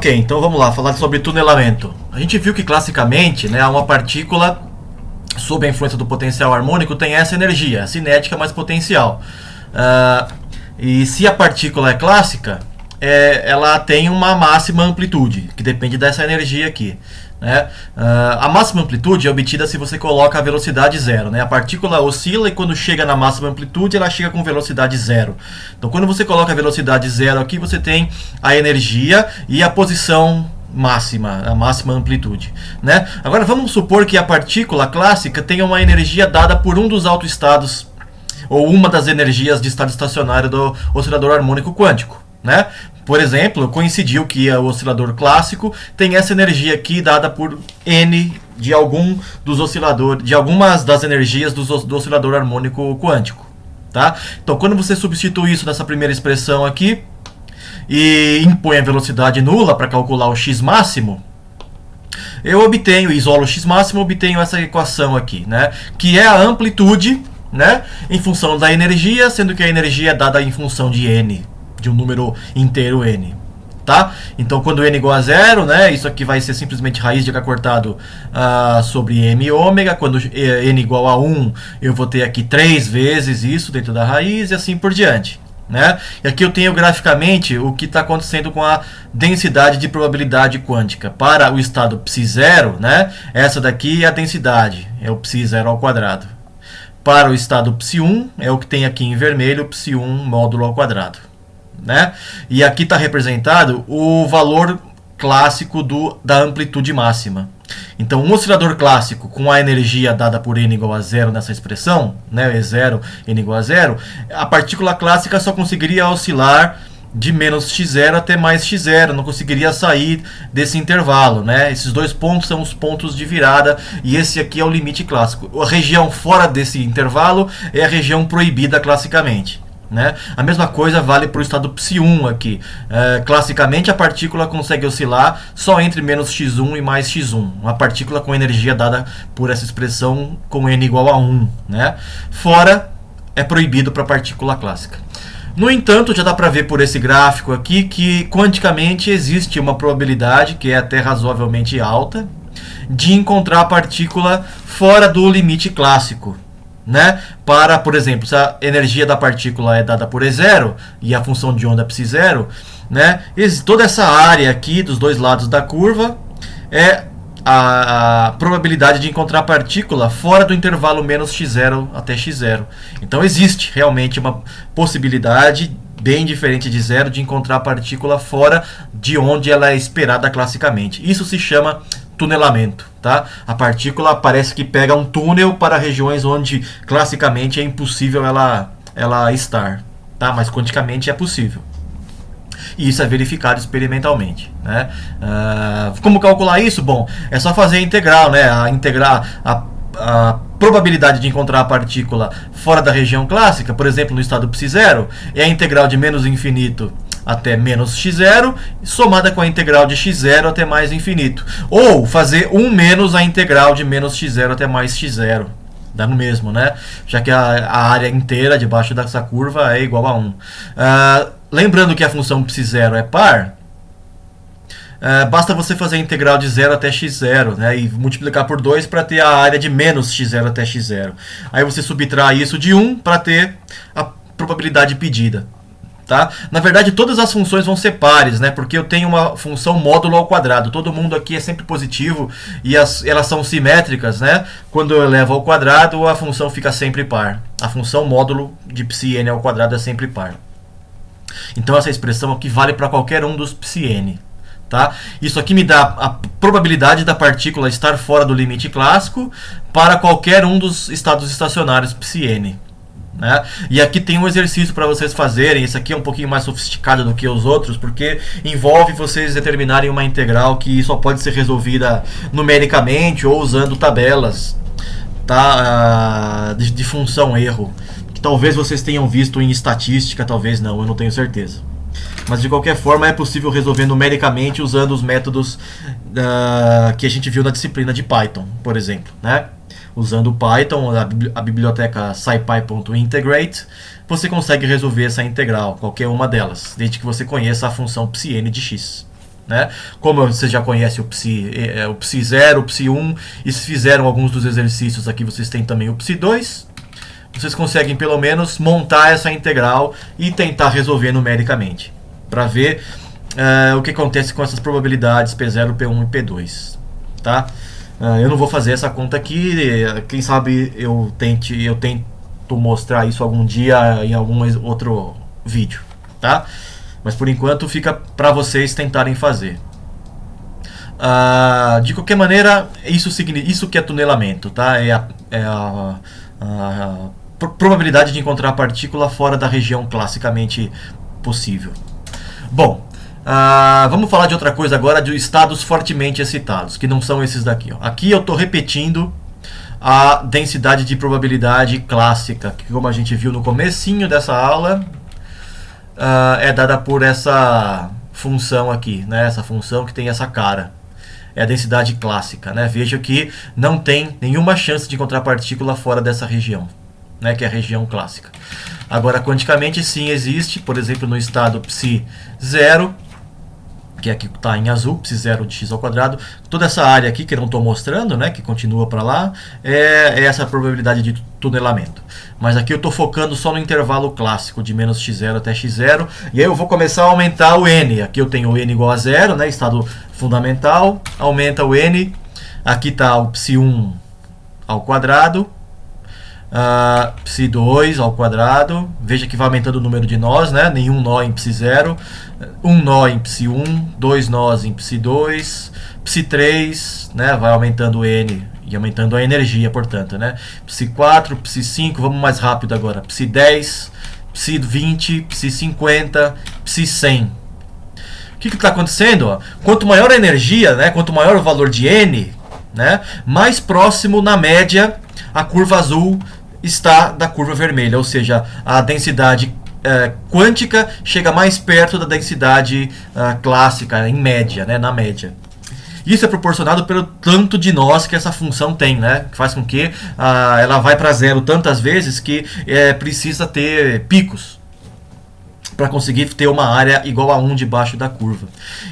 Ok, então vamos lá, falar sobre tunelamento. A gente viu que classicamente, né, uma partícula sob a influência do potencial harmônico tem essa energia, cinética mais potencial. E se a partícula é clássica, ela tem uma máxima amplitude, que depende dessa energia aqui. Né? A máxima amplitude é obtida se você coloca a velocidade zero. Né? A partícula oscila e quando chega na máxima amplitude ela chega com velocidade zero. Então quando você coloca a velocidade zero aqui, você tem a energia e a posição máxima, a máxima amplitude. Né? Agora vamos supor que a partícula clássica tenha uma energia dada por um dos autoestados, ou uma das energias de estado estacionário do oscilador harmônico quântico. Né? Por exemplo, coincidiu que o oscilador clássico tem essa energia aqui dada por N de algum dos osciladores, de algumas das energias do oscilador harmônico quântico. Tá? Então, quando você substitui isso nessa primeira expressão aqui e impõe a velocidade nula para calcular o x máximo, eu obtenho, isolo o x máximo, obtenho essa equação aqui, né? Que é a amplitude, né, em função da energia, sendo que a energia é dada em função de N, de um número inteiro n, tá? Então quando n igual a zero, né, isso aqui vai ser simplesmente raiz de h cortado sobre m ômega. Quando n igual a 1, eu vou ter aqui 3 vezes isso dentro da raiz e assim por diante. Né? E aqui eu tenho graficamente o que está acontecendo com a densidade de probabilidade quântica. Para o estado psi0, né, essa daqui é a densidade, é o psi0 ao quadrado. Para o estado psi1, é o que tem aqui em vermelho, psi1 módulo ao quadrado. Né? E aqui está representado o valor clássico da amplitude máxima. Então, um oscilador clássico com a energia dada por n igual a zero nessa expressão, né, E0, n igual a zero, a partícula clássica só conseguiria oscilar de menos x0 até mais x0, não conseguiria sair desse intervalo. Né? Esses dois pontos são os pontos de virada e esse aqui é o limite clássico. A região fora desse intervalo é a região proibida classicamente. Né? A mesma coisa vale para o estado psi1 aqui. Classicamente a partícula consegue oscilar só entre menos x1 e mais x1. Uma partícula com energia dada por essa expressão com n igual a 1. Né? Fora é proibido para a partícula clássica. No entanto, já dá para ver por esse gráfico aqui que quanticamente existe uma probabilidade, que é até razoavelmente alta, de encontrar a partícula fora do limite clássico. Né? Para, por exemplo, se a energia da partícula é dada por E0 e a função de onda psi0, né? Toda essa área aqui dos dois lados da curva é a probabilidade de encontrar a partícula fora do intervalo menos x0 até x0. Então existe realmente uma possibilidade bem diferente de zero de encontrar a partícula fora de onde ela é esperada classicamente. Isso se chama tunelamento. Tá? A partícula parece que pega um túnel para regiões onde classicamente é impossível ela estar, tá? Mas quanticamente é possível. E isso é verificado experimentalmente. Né? Como calcular isso? Bom, é só fazer a integral. Né? A probabilidade de encontrar a partícula fora da região clássica, por exemplo, no estado psi0, é a integral de menos infinito até menos x0, somada com a integral de x0 até mais infinito. Ou fazer 1 menos a integral de menos x0 até mais x0. Dá no mesmo, né? Já que a área inteira debaixo dessa curva é igual a 1. Lembrando que a função psi0 é par, basta você fazer a integral de 0 até x0, né, e multiplicar por 2 para ter a área de menos x0 até x0. Aí você subtrai isso de 1 para ter a probabilidade pedida. Tá? Na verdade, todas as funções vão ser pares, né, porque eu tenho uma função módulo ao quadrado. Todo mundo aqui é sempre positivo e elas são simétricas. Né? Quando eu elevo ao quadrado, a função fica sempre par. A função módulo de psi_n ao quadrado é sempre par. Então essa expressão aqui vale para qualquer um dos psi_n. Tá? Isso aqui me dá a probabilidade da partícula estar fora do limite clássico para qualquer um dos estados estacionários psi_n. Né? E aqui tem um exercício para vocês fazerem. Esse aqui é um pouquinho mais sofisticado do que os outros, porque envolve vocês determinarem uma integral que só pode ser resolvida numericamente ou usando tabelas, tá? De função erro, que talvez vocês tenham visto em estatística, talvez não, eu não tenho certeza. Mas de qualquer forma é possível resolver numericamente usando os métodos que a gente viu na disciplina de Python, por exemplo, né? Usando o Python, a biblioteca scipy.integrate, você consegue resolver essa integral, qualquer uma delas, desde que você conheça a função psi_n de x. né? Como vocês já conhecem o Psi 0, o Psi 1, e se fizeram alguns dos exercícios aqui, vocês têm também o Psi 2, vocês conseguem pelo menos montar essa integral e tentar resolver numericamente, para ver o que acontece com essas probabilidades P0, P1 e P2, tá? Eu não vou fazer essa conta aqui, quem sabe eu tento mostrar isso algum dia em algum outro vídeo, tá? Mas por enquanto fica para vocês tentarem fazer. De qualquer maneira, isso que é tunelamento, tá? É a probabilidade de encontrar a partícula fora da região classicamente possível. Bom, vamos falar de outra coisa agora, de estados fortemente excitados, que não são esses daqui. Ó. Aqui eu estou repetindo a densidade de probabilidade clássica, que como a gente viu no comecinho dessa aula, é dada por essa função aqui, né? Essa função que tem essa cara. É a densidade clássica, né? Veja que não tem nenhuma chance de encontrar partícula fora dessa região, né? Que é a região clássica. Agora, quanticamente, sim existe, por exemplo, no estado Psi 0, que aqui está em azul, Psi 0 de x ao quadrado, toda essa área aqui que eu não estou mostrando, né, que continua para lá, é essa probabilidade de tunelamento. Mas aqui eu estou focando só no intervalo clássico, de menos x0 até x0, e aí eu vou começar a aumentar o n. Aqui eu tenho o n igual a 0, né, estado fundamental, aumenta o n, aqui está o Psi 1 ao quadrado, Psi 2 ao quadrado, veja que vai aumentando o número de nós, né? Nenhum nó em Psi 0, um nó em Psi 1, dois nós em Psi 2, Psi 3, né? Vai aumentando o n e aumentando a energia, portanto, né? Psi 4, Psi 5, vamos mais rápido agora, Psi 10, Psi 20, Psi 50, Psi 100. O que está acontecendo? Ó? Quanto maior a energia, né? Quanto maior o valor de n, né? Mais próximo na média a curva azul está da curva vermelha, ou seja, a densidade quântica chega mais perto da densidade clássica, em média, né, na média. Isso é proporcionado pelo tanto de nós que essa função tem, né, que faz com que ela vai para zero tantas vezes que precisa ter picos para conseguir ter uma área igual a 1 debaixo da curva.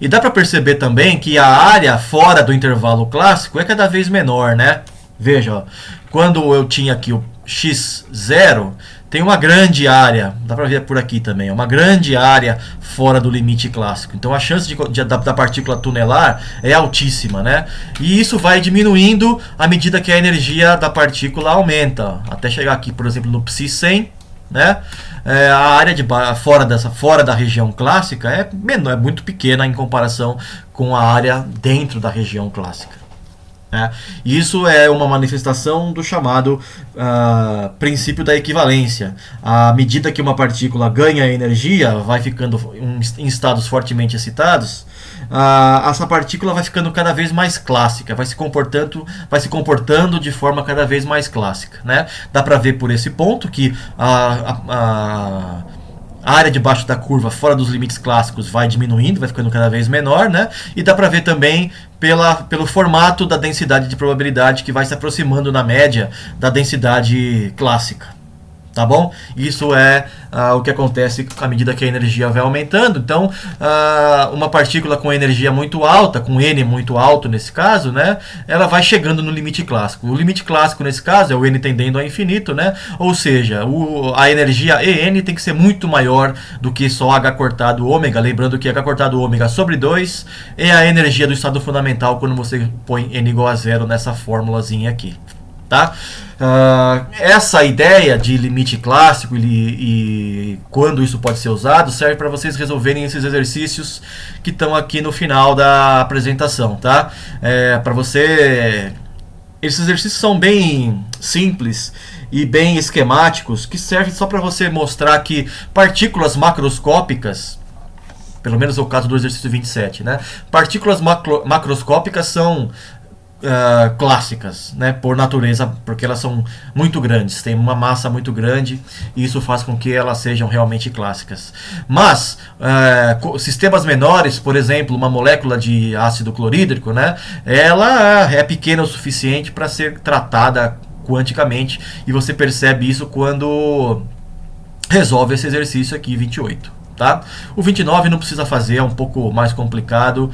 E dá para perceber também que a área fora do intervalo clássico é cada vez menor, né? Veja, ó, quando eu tinha aqui o x0, tem uma grande área, dá para ver por aqui também, uma grande área fora do limite clássico. Então a chance da partícula tunelar é altíssima, né? E isso vai diminuindo à medida que a energia da partícula aumenta, até chegar aqui, por exemplo, no Psi 100, né? A área fora da região clássica é menor, é muito pequena em comparação com a área dentro da região clássica. Isso é uma manifestação do chamado princípio da equivalência. À medida que uma partícula ganha energia, vai ficando em estados fortemente excitados, essa partícula vai ficando cada vez mais clássica, vai se comportando de forma cada vez mais clássica, né? Dá para ver por esse ponto que a área debaixo da curva, fora dos limites clássicos, vai diminuindo, vai ficando cada vez menor, né? E dá para ver também pelo formato da densidade de probabilidade que vai se aproximando na média da densidade clássica. Tá bom? Isso é o que acontece à medida que a energia vai aumentando. Então, uma partícula com energia muito alta, com n muito alto nesse caso, né, ela vai chegando no limite clássico. O limite clássico nesse caso é o n tendendo ao infinito, né? Ou seja, a energia En tem que ser muito maior do que só h cortado ômega. Lembrando que h cortado ômega sobre 2 é a energia do estado fundamental quando você põe n igual a 0 nessa formulazinha aqui. Tá? Essa ideia de limite clássico e quando isso pode ser usado serve para vocês resolverem esses exercícios que estão aqui no final da apresentação, tá? Esses exercícios são bem simples e bem esquemáticos, que servem só para você mostrar que partículas macroscópicas, pelo menos é o caso do exercício 27, né? Partículas macroscópicas são clássicas, né, por natureza, porque elas são muito grandes, têm uma massa muito grande e isso faz com que elas sejam realmente clássicas. Mas sistemas menores, por exemplo, uma molécula de ácido clorídrico, né, ela é pequena o suficiente para ser tratada quanticamente, e você percebe isso quando resolve esse exercício aqui, 28. Tá? O 29 não precisa fazer, é um pouco mais complicado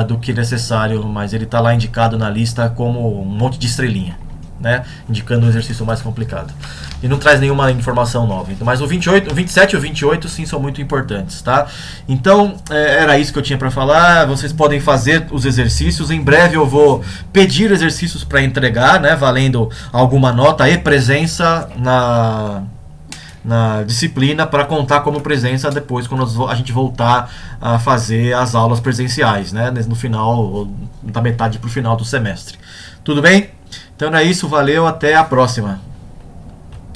do que necessário, mas ele está lá indicado na lista como um monte de estrelinha, né? Indicando um exercício mais complicado. E não traz nenhuma informação nova. Mas o 28, o 27 e o 28 sim são muito importantes, tá? Então, era isso que eu tinha para falar. Vocês podem fazer os exercícios. Em breve eu vou pedir exercícios para entregar, né? Valendo alguma nota e presença na disciplina para contar como presença depois quando a gente voltar a fazer as aulas presenciais, né? No final, da metade para o final do semestre. Tudo bem? Então é isso, valeu, até a próxima.